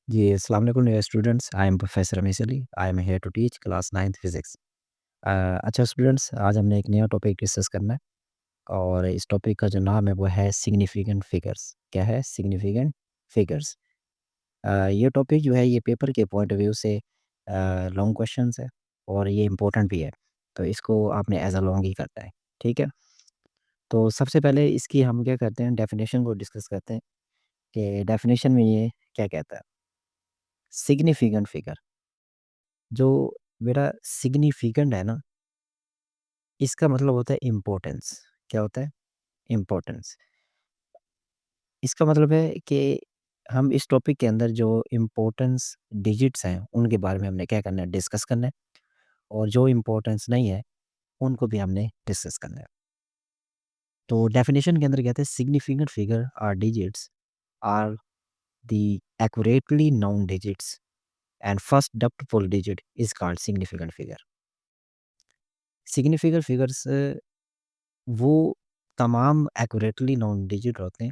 जी, अस्सलाम वालेकुम dear students. I am professor Rameez Ali. I am here to teach class 9th physics. अच्छा students, आज हमने एक नया टॉपिक डिस्कस करना है और इस टॉपिक का जो नाम है वो है सिग्निफिकेंट फिगर्स। क्या है? Significant figures. ये टॉपिक जो है ये पेपर के पॉइंट ऑफ व्यू से लॉन्ग क्वेश्चंस है और ये इम्पोर्टेंट भी है। तो इसको आपने एज़ अ लॉन्ग ही करना है। ठीक है? तो सबसे पहले इसकी हम क्या करते हैं, डेफिनेशन को डिस्कस करते हैं कि डेफिनेशन में ये क्या कहता है? सिग्निफिकेंट फिगर जो मेरा सिग्निफिकेंट है ना, इसका मतलब होता है इम्पोर्टेंस। क्या होता है? इम्पोर्टेंस। इसका मतलब है कि हम इस टॉपिक के अंदर जो इम्पोर्टेंस डिजिट्स हैं, उनके बारे में हमने क्या करना है? डिस्कस करना है और जो इम्पोर्टेंस नहीं है, उनको भी हमने डिस्कस करना है। तो डेफिनेशन के अंदर कहते हैं significant figure or digits are the accurately known digits and first डब्ट digit is called significant figure. Significant figures वो तमाम एक्यूरेटली नोन डिजिट होते हैं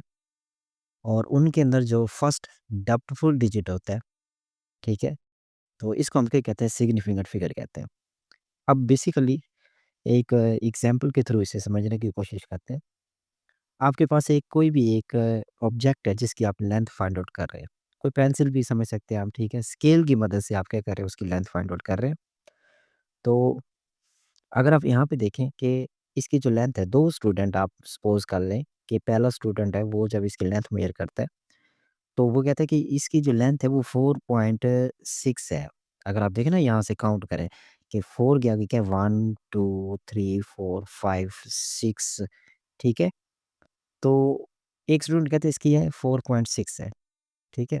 और उनके अंदर जो फर्स्ट डब्टफुल डिजिट होता है, ठीक है? तो इसको हम क्या कहते हैं? सिग्निफिकेंट फिगर कहते हैं। अब बेसिकली एक एग्जांपल के थ्रू इसे समझने की कोशिश करते हैं। आपके पास एक कोई भी एक ऑब्जेक्ट है जिसकी आप लेंथ फाइंड आउट कर रहे हैं। कोई पेंसिल भी समझ सकते हैं आप, ठीक है? स्केल की मदद से आप क्या कर रहे हैं? उसकी लेंथ फाइंड आउट कर रहे हैं। तो अगर आप यहाँ पे देखें कि इसकी जो लेंथ है, 2 स्टूडेंट आप सपोज़ कर लें कि पहला स्टूडेंट है वो जब इसकी लेंथ मेज़र करता है, तो वो कहता है कि इसकी जो लेंथ है वो 4.6 है। अगर आप देखें ना यहाँ से काउंट करें कि 4 के आगे क्या है? 1, 2, 3, 4, 5, 6, ठीक है? तो एक स्टूडेंट कहता है इसकी है 4.6 है, ठीक है?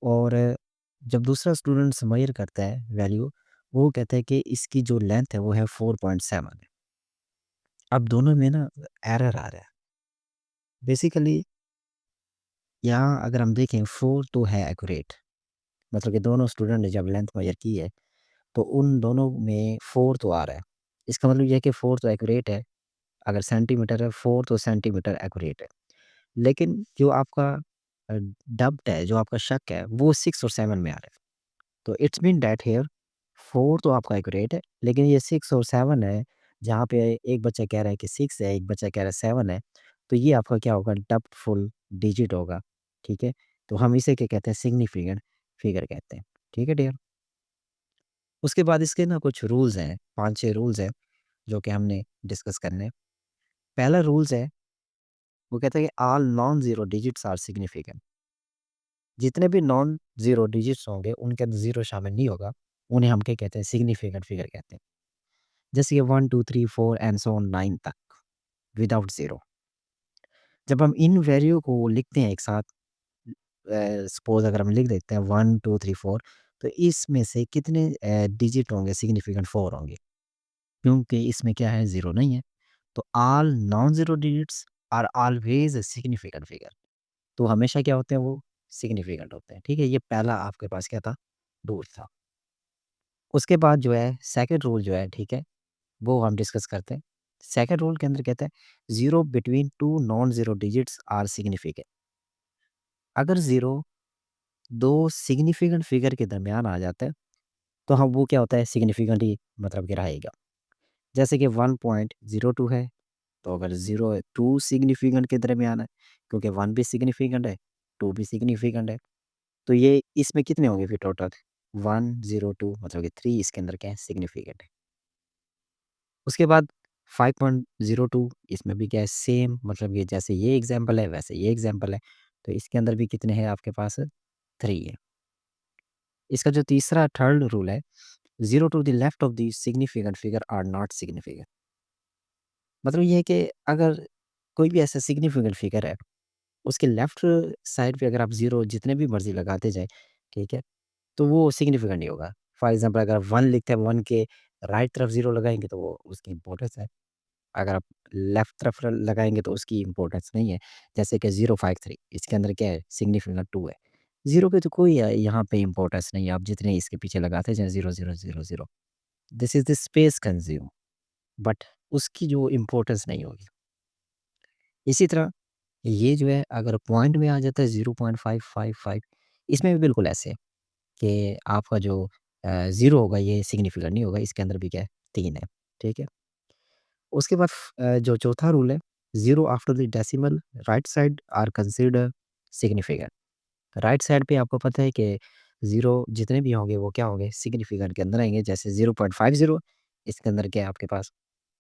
और जब दूसरा स्टूडेंट मेज़र करता है वैल्यू, वो कहता है कि इसकी जो लेंथ है वो है 4.7 है। अब दोनों में ना एरर आ रहा है। बेसिकली यहाँ अगर हम देखें 4 तो है एक्यूरेट, मतलब कि दोनों स्टूडेंट ने जब लेंथ मेज़र की है तो उन दोनों में 4 तो आ रहा है। इसका मतलब ये है कि 4 तो एक्यूरेट है, अगर सेंटीमीटर है 4 तो सेंटीमीटर एक्यूरेट है। लेकिन जो आपका डब्ट है, जो आपका शक है, वो 6 और 7 में आ रहा है। तो इट्स मीन दैट हियर 4 तो आपका एक्यूरेट है, लेकिन ये 6 और 7 है, जहाँ पे एक बच्चा कह रहा है कि 6 है, एक बच्चा कह रहा है 7 है, तो ये आपका क्या होगा? डब्टफुल डिजिट होगा, ठीक है? तो हम इसे क्या कहते हैं? सिग्निफिकेंट फिगर कहते हैं, ठीक है डियर? उसके बाद इसके ना कुछ रूल्स हैं, 5-6 रूल्स हैं, जो कि हमने डिस्कस करने हैं। पहला रूल्स है, वो कहता है कि all non zero digits are significant. जितने भी नॉन ज़ीरो डिजिट्स होंगे, उनके अंदर ज़ीरो शामिल नहीं होगा, उन्हें हम क्या कहते हैं? सिग्निफिकेंट फिगर कहते हैं। जैसे कि 1, 2, 3, 4 एंड सो ऑन 9 तक विदाउट ज़ीरो। जब हम इन वैल्यू को लिखते हैं एक साथ, सपोज़ अगर हम लिख देते हैं 1, 2, 3, 4, तो इसमें से कितने डिजिट होंगे? सिग्निफिकेंट 4 होंगे, क्योंकि इसमें क्या है? ज़ीरो नहीं है। तो all non zero digits are always significant figure. तो हमेशा क्या होते हैं? वो सिग्निफिकेंट होते हैं, ठीक है? ये पहला आपके पास क्या था? रूल था। उसके बाद जो है सेकंड रूल जो है, ठीक है? वो हम डिस्कस करते हैं। सेकंड रूल के अंदर कहता है 0 between 2 non zero digits are significant. अगर 0 2 सिग्निफिकेंट फिगर के दरमियान आ जाता है, तो हम वो क्या होता है? सिग्निफिकेंट ही मतलब कि रहेगा। जैसे कि 1.02 है, तो अगर 0 है 2 सिग्निफिकेंट के दरमियान है, क्योंकि 1 भी सिग्निफिकेंट है, 2 भी सिग्निफिकेंट है। तो ये इसमें कितने होंगे फिर टोटल? 102 मतलब कि 3 इसके अंदर क्या है? सिग्निफिकेंट है। उसके बाद 5.02 इसमें भी क्या है? सेम, मतलब ये जैसे ये एग्ज़ाम्पल है वैसे ये एग्ज़ाम्पल है। तो इसके अंदर भी कितने हैं आपके पास? 3 है। इसका जो तीसरा थर्ड रूल है, 0 to the left of the significant figure are not significant. मतलब ये है कि अगर कोई भी ऐसा सिग्निफिकेंट फिगर है, उसके लेफ्ट साइड पे अगर आप 0 जितने भी मर्ज़ी लगाते जाएँ, ठीक है? तो वो सिग्निफिकेंट नहीं होगा। फॉर एग्ज़ाम्पल अगर 1 लिखते हैं, 1 के राइट तरफ 0 लगाएँगे तो वो उसकी इम्पोर्टेंस है। अगर आप लेफ्ट तरफ लगाएँगे तो उसकी इम्पोर्टेंस नहीं है। जैसे कि 053 इसके अंदर क्या है? सिग्निफिकेंट 2 है। 0 की तो कोई यहाँ पे इम्पोर्टेंस नहीं है, आप जितने इसके पीछे लगाते जाएँ 0, 0, 0, 0, this is the space consume, but उसकी जो इम्पोर्टेंस नहीं होगी। इसी तरह ये जो है अगर पॉइंट में आ जाता है 0.555, इसमें भी बिल्कुल ऐसे है कि आपका जो 0 होगा ये सिग्निफिकेंट नहीं होगा, इसके अंदर भी क्या है 3 है, ठीक है? उसके बाद जो चौथा रूल है, 0 after the decimal right side are considered significant. Right side पे आपको पता है कि 0 जितने भी होंगे वो क्या होंगे सिग्निफिकेंट के अंदर आएँगे, जैसे 0.50 इसके अंदर क्या है आपके पास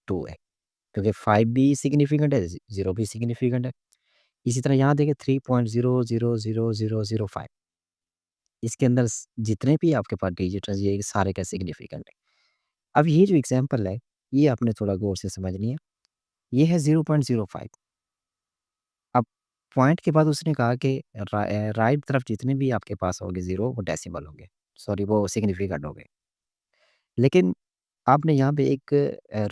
2 है, क्योंकि 5 भी सिग्निफिकेंट है, 0 भी सिग्निफिकेंट है। इसी तरह यहाँ देखिए 3.0000005 इसके अंदर जितने भी आपके पास डिजिट है ये सारे क्या सिग्निफिकेंट है। अब ये जो एग्जांपल है ये आपने थोड़ा गौर से समझनी है। ये है 0.05। अब पॉइंट के बाद उसने कहा कि राइट तरफ जितने भी आपके पास होंगे 0 वो डेसिमल होंगे, सॉरी वो सिग्निफिकेंट होंगे। लेकिन आपने यहाँ पे एक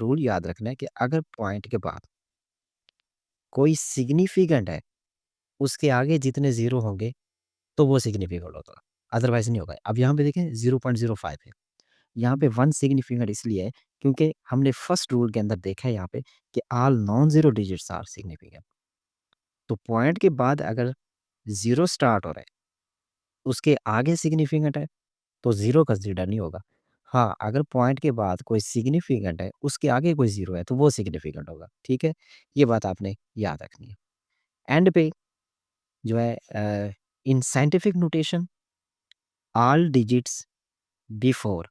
रूल याद रखना है कि अगर पॉइंट के बाद कोई सिग्निफिकेंट है, उसके आगे जितने 0 होंगे तो वो सिग्निफिकेंट होगा, अदरवाइज़ नहीं होगा। अब यहाँ पे देखें 0.05 है, यहाँ पे 1 सिग्निफिकेंट इसलिए है क्योंकि हमने फर्स्ट रूल के अंदर देखा है यहाँ पे कि all non zero digits are significant. तो पॉइंट के बाद अगर 0 स्टार्ट हो रहा है, उसके आगे सिग्निफिकेंट है, तो 0 कंसीडर नहीं होगा। हाँ, अगर पॉइंट के बाद कोई सिग्निफिकेंट है, उसके आगे कोई 0 है, तो वो सिग्निफिकेंट होगा, ठीक है? ये बात आपने याद रखनी है। एंड पे जो है in scientific notation all digits before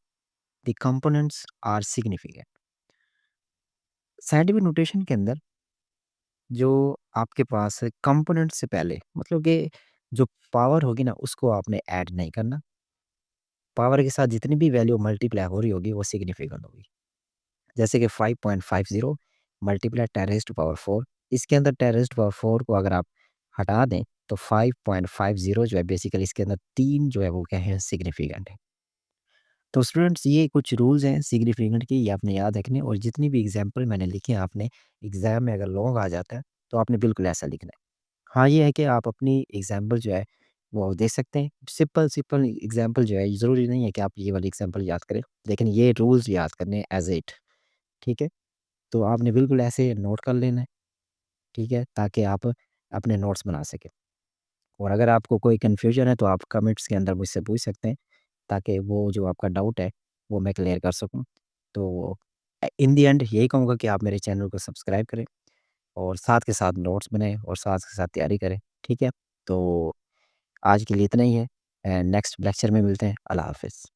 the components are significant. Scientific notation के अंदर जो आपके पास कंपोनेंट से पहले मतलब कि जो पावर होगी ना, उसको आपने ऐड नहीं करना। पावर के साथ जितनी भी वैल्यू मल्टीप्लाई हो रही होगी, वो सिग्निफिकेंट होगी। जैसे कि 5.50 मल्टीप्लाई 10 रेज़्ड टू पावर 4 इसके अंदर 10 रेज़्ड टू पावर 4 को अगर आप हटा दें, तो 5.50 जो है बेसिकली इसके अंदर 3 जो है वो क्या है सिग्निफिकेंट है। तो स्टूडेंट्स ये कुछ रूल्स हैं सिग्निफिकेंट के, ये आपने याद रखने और जितनी भी एग्ज़ाम्पल मैंने लिखे हैं आपने एग्ज़ाम में अगर लॉन्ग आ जाता है, तो आपने बिल्कुल ऐसा लिखना है। हाँ, ये है कि आप अपनी एग्ज़ाम्पल जो है वो दे सकते हैं। सिंपल एग्ज़ाम्पल जो है ज़रूरी नहीं है कि आप ये वाली एग्ज़ाम्पल याद करें, लेकिन ये रूल्स याद करने हैं एज़ इट, ठीक है? तो आपने बिल्कुल ऐसे नोट कर लेना है, ठीक है? ताकि आप अपने नोट्स बना सकें। और अगर आपको कोई कन्फ्यूज़न है तो आप कमेंट्स के अंदर मुझसे पूछ सकते हैं, ताकि वो जो आपका डाउट है वो मैं क्लियर कर सकूँ। तो इन द एंड यही कहूँगा कि आप मेरे चैनल को सब्सक्राइब करें और साथ के साथ नोट्स बनाएँ और साथ के साथ तैयारी करें, ठीक है? तो आज के लिए इतना ही है। नेक्स्ट लेक्चर में मिलते हैं। अल्लाह हाफ़िज़।